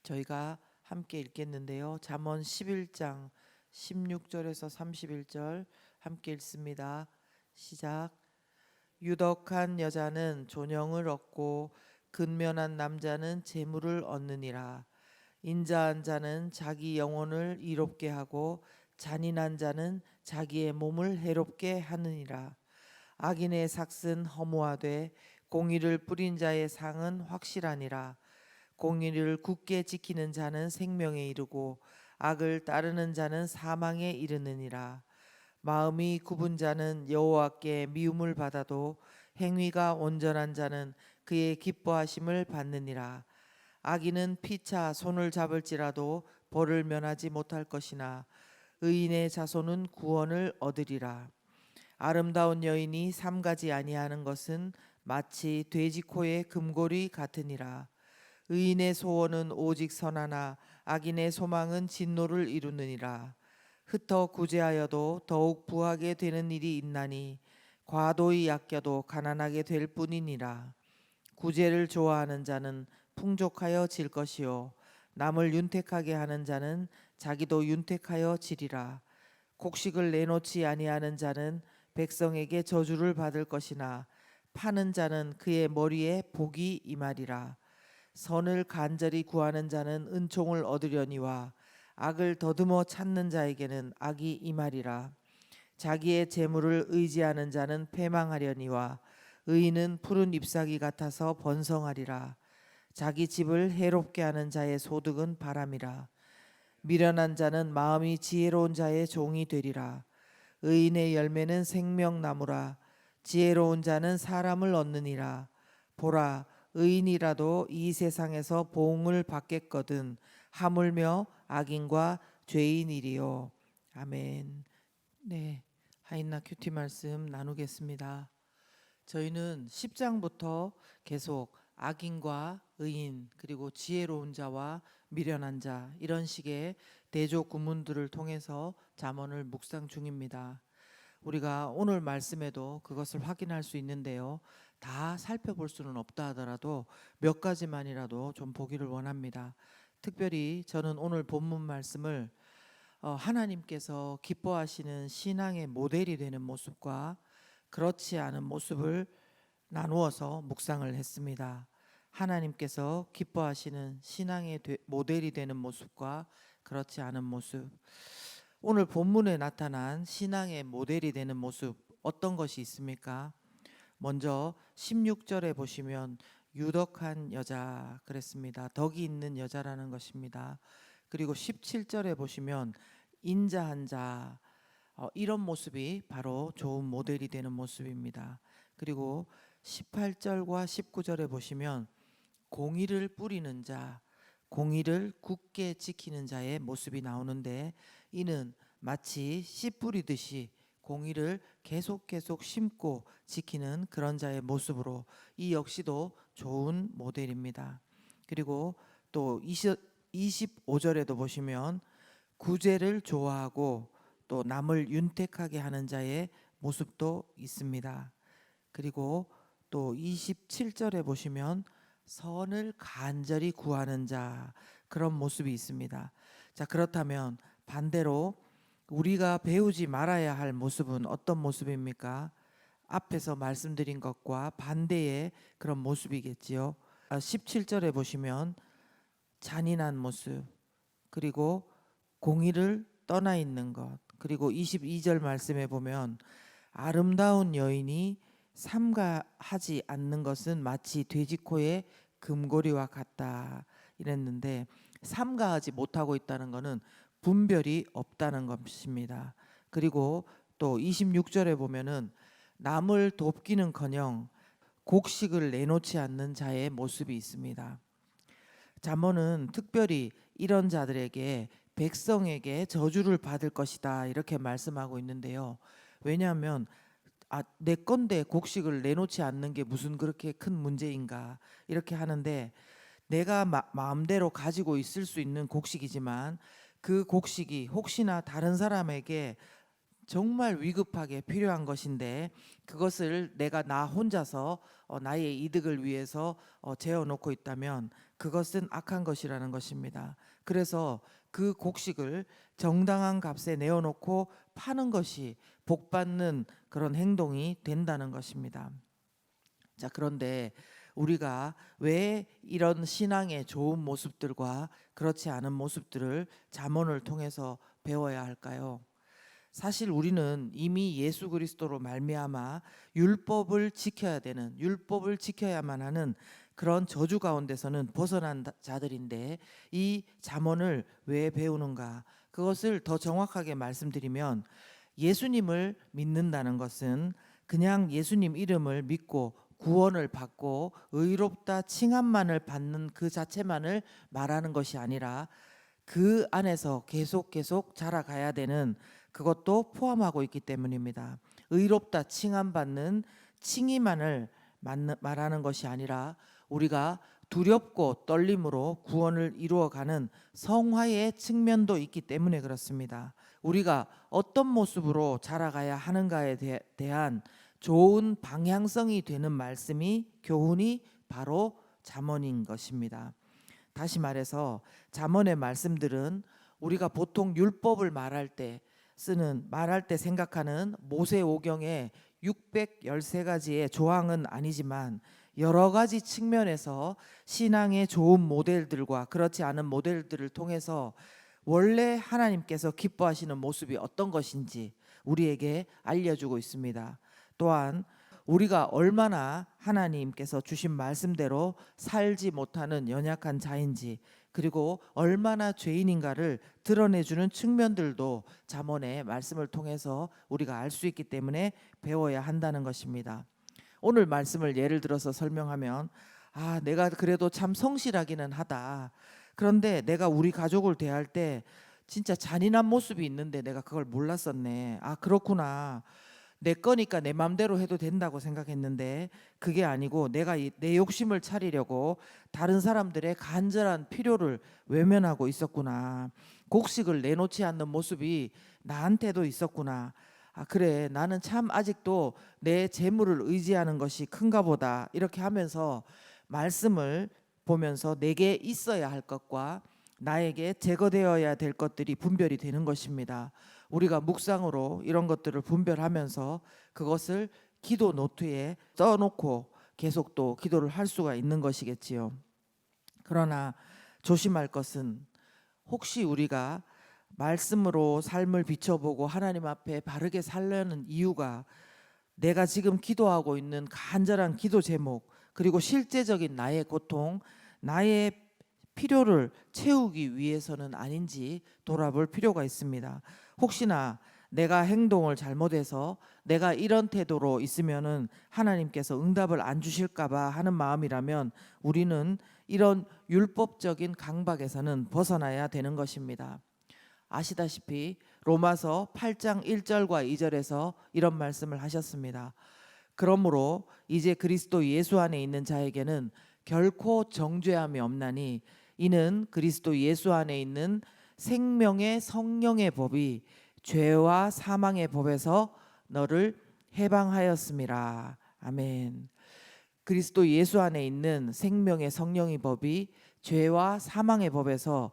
저희가 함께 읽겠는데요. 잠언 11장 16절에서 31절 함께 읽습니다. 시작. 유덕한 여자는 존영을 얻고 근면한 남자는 재물을 얻느니라. 인자한 자는 자기 영혼을 이롭게 하고 잔인한 자는 자기의 몸을 해롭게 하느니라. 악인의 삭은 허무하되 공의를 뿌린 자의 상은 확실하니라. 공의를 굳게 지키는 자는 생명에 이르고 악을 따르는 자는 사망에 이르느니라. 마음이 굽은 자는 여호와께 미움을 받아도 행위가 온전한 자는 그의 기뻐하심을 받느니라. 악인은 피차 손을 잡을지라도 벌을 면하지 못할 것이나 의인의 자손은 구원을 얻으리라. 아름다운 여인이 삼가지 아니하는 것은 마치 돼지 코의 금고리 같으니라. 의인의 소원은 오직 선하나 악인의 소망은 진노를 이루느니라. 흩어 구제하여도 더욱 부하게 되는 일이 있나니 과도히 아껴도 가난하게 될 뿐이니라. 구제를 좋아하는 자는 풍족하여 질 것이요 남을 윤택하게 하는 자는 자기도 윤택하여 지리라. 곡식을 내놓지 아니하는 자는 백성에게 저주를 받을 것이나 파는 자는 그의 머리에 복이 임하리라. 선을 간절히 구하는 자는 은총을 얻으려니와 악을 더듬어 찾는 자에게는 악이 임하리라. 자기의 재물을 의지하는 자는 패망하려니와 의인은 푸른 잎사귀 같아서 번성하리라. 자기 집을 해롭게 하는 자의 소득은 바람이라. 미련한 자는 마음이 지혜로운 자의 종이 되리라. 의인의 열매는 생명나무라. 지혜로운 자는 사람을 얻느니라. 보라, 의인이라도 이 세상에서 보응을 받겠거든 하물며 악인과 죄인이리요. 아멘. 네, 하인나 큐티 말씀 나누겠습니다. 저희는 10장부터 계속 악인과 의인 그리고 지혜로운 자와 미련한 자 이런 식의 대조 구문들을 통해서 잠언을 묵상 중입니다. 우리가 오늘 말씀에도 그것을 확인할 수 있는데요. 다 살펴볼 수는 없다 하더라도 몇 가지만이라도 좀 보기를 원합니다. 특별히 저는 오늘 본문 말씀을 하나님께서 기뻐하시는 신앙의 모델이 되는 모습과 그렇지 않은 모습을 나누어서 묵상을 했습니다. 하나님께서 기뻐하시는 신앙의 모델이 되는 모습과 그렇지 않은 모습. 오늘 본문에 나타난 신앙의 모델이 되는 모습 어떤 것이 있습니까? 먼저 16절에 보시면 유덕한 여자 그랬습니다. 덕이 있는 여자라는 것입니다. 그리고 17절에 보시면 인자한 자 이런 모습이 바로 좋은 모델이 되는 모습입니다. 그리고 18절과 19절에 보시면 공의를 뿌리는 자, 공의를 굳게 지키는 자의 모습이 나오는데 이는 마치 씨 뿌리듯이 공의를 계속 심고 지키는 그런 자의 모습으로 이 역시도 좋은 모델입니다. 그리고 또 25절에도 보시면 구제를 좋아하고 또 남을 윤택하게 하는 자의 모습도 있습니다. 그리고 또 27절에 보시면 선을 간절히 구하는 자 그런 모습이 있습니다. 자, 그렇다면 반대로 우리가 배우지 말아야 할 모습은 어떤 모습입니까? 앞에서 말씀드린 것과 반대의 그런 모습이겠지요. 17절에 보시면 잔인한 모습, 그리고 공의를 떠나 있는 것, 그리고 22절 말씀에 보면 아름다운 여인이 삼가하지 않는 것은 마치 돼지코의 금고리와 같다 이랬는데 삼가하지 못하고 있다는 것은 분별이 없다는 것입니다. 그리고 또 26절에 보면은 남을 돕기는커녕 곡식을 내놓지 않는 자의 모습이 있습니다. 잠언은 특별히 이런 자들에게 백성에게 저주를 받을 것이다 이렇게 말씀하고 있는데요. 왜냐하면 내 건데 곡식을 내놓지 않는 게 무슨 그렇게 큰 문제인가 이렇게 하는데 내가 마음대로 가지고 있을 수 있는 곡식이지만 그 곡식이 혹시나 다른 사람에게 정말 위급하게 필요한 것인데 그것을 내가 나 혼자서 나의 이득을 위해서 재워놓고 있다면 그것은 악한 것이라는 것입니다. 그래서 그 곡식을 정당한 값에 내어놓고 파는 것이 복받는 그런 행동이 된다는 것입니다. 자, 그런데 우리가 왜 이런 신앙의 좋은 모습들과 그렇지 않은 모습들을 잠언을 통해서 배워야 할까요? 사실 우리는 이미 예수 그리스도로 말미암아 율법을 지켜야 되는, 율법을 지켜야만 하는 그런 저주 가운데서는 벗어난 자들인데 이 잠언을 왜 배우는가? 그것을 더 정확하게 말씀드리면 예수님을 믿는다는 것은 그냥 예수님 이름을 믿고 구원을 받고 의롭다 칭함만을 받는 그 자체만을 말하는 것이 아니라 그 안에서 계속 자라가야 되는 그것도 포함하고 있기 때문입니다. 의롭다 칭함받는 칭의만을 말하는 것이 아니라 우리가 두렵고 떨림으로 구원을 이루어가는 성화의 측면도 있기 때문에 그렇습니다. 우리가 어떤 모습으로 자라가야 하는가에 대한 좋은 방향성이 되는 말씀이 교훈이 바로 잠언인 것입니다. 다시 말해서 잠언의 말씀들은 우리가 보통 율법을 말할 때 생각하는 모세오경의 613가지의 조항은 아니지만 여러 가지 측면에서 신앙의 좋은 모델들과 그렇지 않은 모델들을 통해서 원래 하나님께서 기뻐하시는 모습이 어떤 것인지 우리에게 알려주고 있습니다. 또한 우리가 얼마나 하나님께서 주신 말씀대로 살지 못하는 연약한 자인지 그리고 얼마나 죄인인가를 드러내주는 측면들도 잠언의 말씀을 통해서 우리가 알 수 있기 때문에 배워야 한다는 것입니다. 오늘 말씀을 예를 들어서 설명하면 내가 그래도 참 성실하기는 하다. 그런데 내가 우리 가족을 대할 때 진짜 잔인한 모습이 있는데 내가 그걸 몰랐었네. 그렇구나. 내 거니까 내 맘대로 해도 된다고 생각했는데 그게 아니고 내가 내 욕심을 차리려고 다른 사람들의 간절한 필요를 외면하고 있었구나. 곡식을 내놓지 않는 모습이 나한테도 있었구나. 그래, 나는 참 아직도 내 재물을 의지하는 것이 큰가 보다. 이렇게 하면서 말씀을 보면서 내게 있어야 할 것과 나에게 제거되어야 될 것들이 분별이 되는 것입니다. 우리가 묵상으로 이런 것들을 분별하면서 그것을 기도 노트에 써놓고 계속 또 기도를 할 수가 있는 것이겠지요. 그러나 조심할 것은 혹시 우리가 말씀으로 삶을 비춰보고 하나님 앞에 바르게 살려는 이유가 내가 지금 기도하고 있는 간절한 기도 제목 그리고 실제적인 나의 고통, 나의 필요를 채우기 위해서는 아닌지 돌아볼 필요가 있습니다. 혹시나 내가 행동을 잘못해서 내가 이런 태도로 있으면은 하나님께서 응답을 안 주실까봐 하는 마음이라면 우리는 이런 율법적인 강박에서는 벗어나야 되는 것입니다. 아시다시피 로마서 8장 1절과 2절에서 이런 말씀을 하셨습니다. 그러므로 이제 그리스도 예수 안에 있는 자에게는 결코 정죄함이 없나니 이는 그리스도 예수 안에 있는 생명의 성령의 법이 죄와 사망의 법에서 너를 해방하였음이라. 아멘. 그리스도 예수 안에 있는 생명의 성령의 법이 죄와 사망의 법에서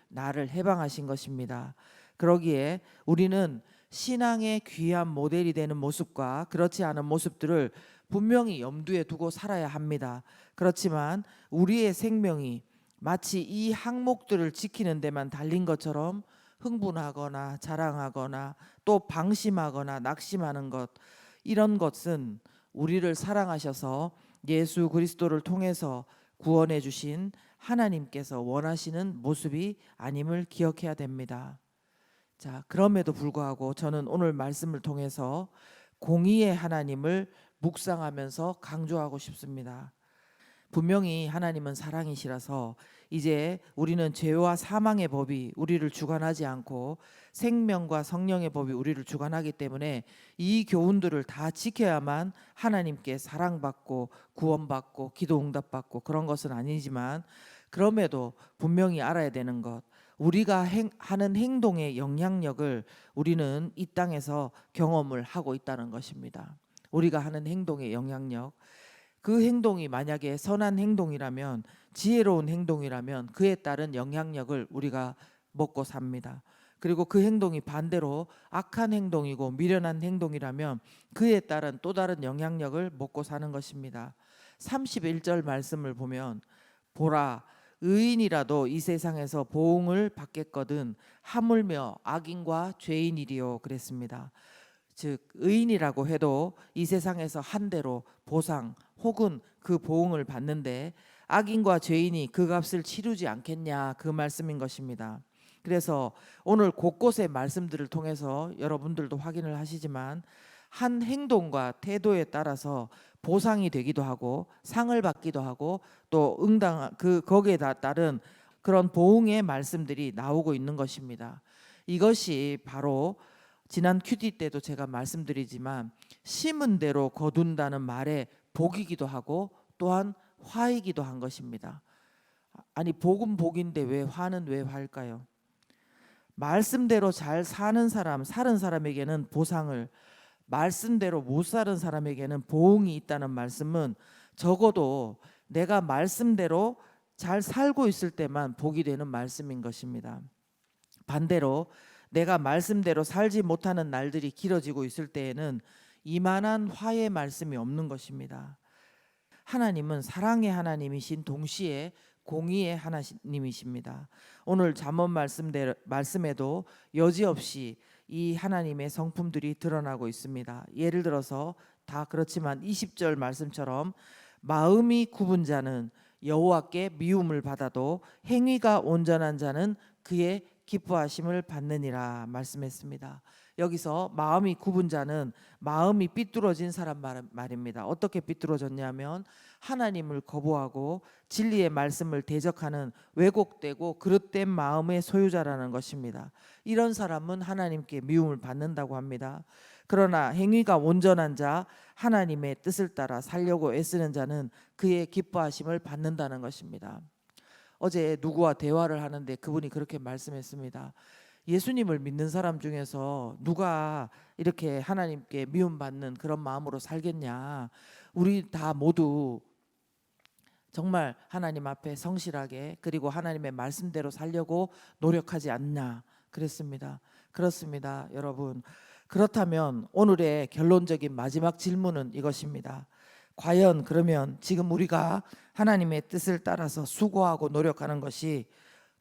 나를 해방하신 것입니다. 그러기에 우리는 신앙의 귀한 모델이 되는 모습과 그렇지 않은 모습들을 분명히 염두에 두고 살아야 합니다. 그렇지만 우리의 생명이 마치 이 항목들을 지키는 데만 달린 것처럼 흥분하거나 자랑하거나 또 방심하거나 낙심하는 것, 이런 것은 우리를 사랑하셔서 예수 그리스도를 통해서 구원해 주신 하나님께서 원하시는 모습이 아님을 기억해야 됩니다. 자, 그럼에도 불구하고 저는 오늘 말씀을 통해서 공의의 하나님을 묵상하면서 강조하고 싶습니다. 분명히 하나님은 사랑이시라서 이제 우리는 죄와 사망의 법이 우리를 주관하지 않고 생명과 성령의 법이 우리를 주관하기 때문에 이 교훈들을 다 지켜야만 하나님께 사랑받고 구원받고 기도 응답받고 그런 것은 아니지만 그럼에도 분명히 알아야 되는 것, 우리가 하는 행동의 영향력을 우리는 이 땅에서 경험을 하고 있다는 것입니다. 우리가 하는 행동의 영향력, 그 행동이 만약에 선한 행동이라면, 지혜로운 행동이라면 그에 따른 영향력을 우리가 먹고 삽니다. 그리고 그 행동이 반대로 악한 행동이고 미련한 행동이라면 그에 따른 또 다른 영향력을 먹고 사는 것입니다. 31절 말씀을 보면, 보라, 의인이라도 이 세상에서 보응을 받겠거든 하물며 악인과 죄인이리요, 그랬습니다. 즉 의인이라고 해도 이 세상에서 한 대로 보상 혹은 그 보응을 받는데, 악인과 죄인이 그 값을 치르지 않겠냐, 그 말씀인 것입니다. 그래서 오늘 곳곳의 말씀들을 통해서 여러분들도 확인을 하시지만, 한 행동과 태도에 따라서 보상이 되기도 하고 상을 받기도 하고 또 거기에 따른 그런 보응의 말씀들이 나오고 있는 것입니다. 이것이 바로 지난 큐티 때도 제가 말씀드리지만, 심은 대로 거둔다는 말의 복이기도 하고 또한 화이기도 한 것입니다. 아니, 복은 복인데 왜 화는 왜 화일까요? 말씀대로 잘 사는 사람에게는 보상을, 말씀대로 못 사는 사람에게는 보응이 있다는 말씀은 적어도 내가 말씀대로 잘 살고 있을 때만 복이 되는 말씀인 것입니다. 반대로 내가 말씀대로 살지 못하는 날들이 길어지고 있을 때에는 이만한 화의 말씀이 없는 것입니다. 하나님은 사랑의 하나님이신 동시에 공의의 하나님이십니다. 오늘 잠언 말씀에도 여지없이 이 하나님의 성품들이 드러나고 있습니다. 예를 들어서 다 그렇지만 20절 말씀처럼, 마음이 굽은 자는 여호와께 미움을 받아도 행위가 온전한 자는 그의 기뻐하심을 받느니라 말씀했습니다. 여기서 마음이 굽은 자는 마음이 삐뚤어진 사람 말입니다. 어떻게 삐뚤어졌냐면, 하나님을 거부하고 진리의 말씀을 대적하는 왜곡되고 그릇된 마음의 소유자라는 것입니다. 이런 사람은 하나님께 미움을 받는다고 합니다. 그러나 행위가 온전한 자, 하나님의 뜻을 따라 살려고 애쓰는 자는 그의 기뻐하심을 받는다는 것입니다. 어제 누구와 대화를 하는데 그분이 그렇게 말씀했습니다. 예수님을 믿는 사람 중에서 누가 이렇게 하나님께 미움받는 그런 마음으로 살겠냐, 우리 다 모두 정말 하나님 앞에 성실하게 그리고 하나님의 말씀대로 살려고 노력하지 않나, 그랬습니다. 그렇습니다, 여러분. 그렇다면 오늘의 결론적인 마지막 질문은 이것입니다. 과연 그러면 지금 우리가 하나님의 뜻을 따라서 수고하고 노력하는 것이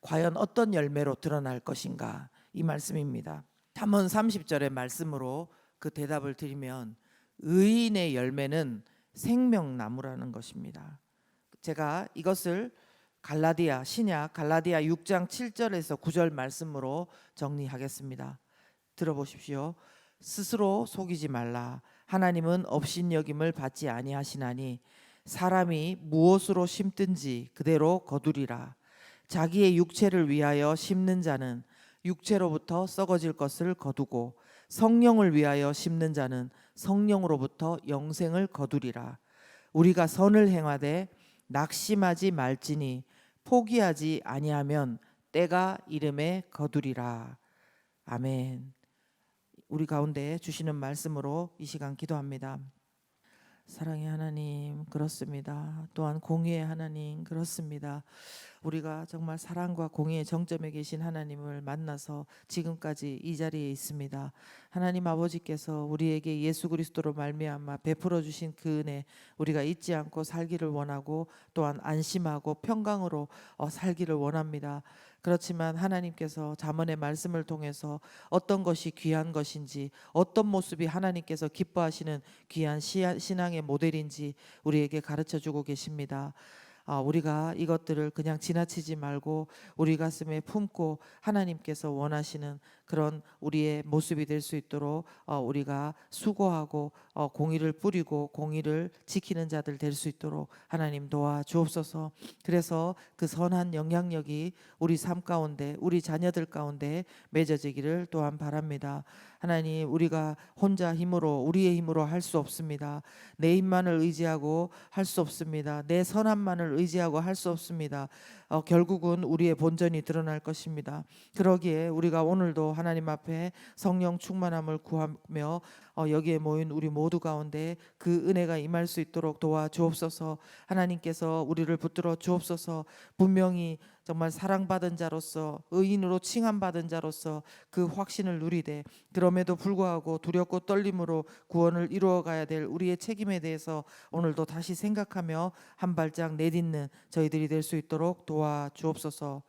과연 어떤 열매로 드러날 것인가, 이 말씀입니다. 잠언 30절의 말씀으로 그 대답을 드리면, 의인의 열매는 생명나무라는 것입니다. 제가 이것을 신약 갈라디아 6장 7절에서 9절 말씀으로 정리하겠습니다. 들어보십시오. 스스로 속이지 말라. 하나님은 업신여김을 받지 아니하시나니 사람이 무엇으로 심든지 그대로 거두리라. 자기의 육체를 위하여 심는 자는 육체로부터 썩어질 것을 거두고 성령을 위하여 심는 자는 성령으로부터 영생을 거두리라. 우리가 선을 행하되 낙심하지 말지니 포기하지 아니하면 때가 이름에 거두리라. 아멘. 우리 가운데 주시는 말씀으로 이 시간 기도합니다. 사랑의 하나님, 그렇습니다. 또한 공의의 하나님, 그렇습니다. 우리가 정말 사랑과 공의의 정점에 계신 하나님을 만나서 지금까지 이 자리에 있습니다. 하나님 아버지께서 우리에게 예수 그리스도로 말미암아 베풀어 주신 그 은혜, 우리가 잊지 않고 살기를 원하고 또한 안심하고 평강으로 살기를 원합니다. 그렇지만 하나님께서 잠언의 말씀을 통해서 어떤 것이 귀한 것인지, 어떤 모습이 하나님께서 기뻐하시는 귀한 신앙의 모델인지 우리에게 가르쳐 주고 계십니다. 우리가 이것들을 그냥 지나치지 말고 우리 가슴에 품고 하나님께서 원하시는 그런 우리의 모습이 될 수 있도록 우리가 수고하고 공의를 뿌리고 공의를 지키는 자들 될 수 있도록 하나님 도와주옵소서. 그래서 그 선한 영향력이 우리 삶 가운데 우리 자녀들 가운데 맺어지기를 또한 바랍니다. 하나님, 우리가 혼자 힘으로 우리의 힘으로 할 수 없습니다. 내 힘만을 의지하고 할 수 없습니다. 내 선함만을 의지하고 할 수 없습니다. 결국은 우리의 본전이 드러날 것입니다. 그러기에 우리가 오늘도 하나님 앞에 성령 충만함을 구하며 여기에 모인 우리 모두 가운데 그 은혜가 임할 수 있도록 도와주옵소서. 하나님께서 우리를 붙들어 주옵소서. 분명히 정말 사랑받은 자로서 의인으로 칭함받은 자로서 그 확신을 누리되 그럼에도 불구하고 두렵고 떨림으로 구원을 이루어가야 될 우리의 책임에 대해서 오늘도 다시 생각하며 한 발짝 내딛는 저희들이 될 수 있도록 도와주옵소서.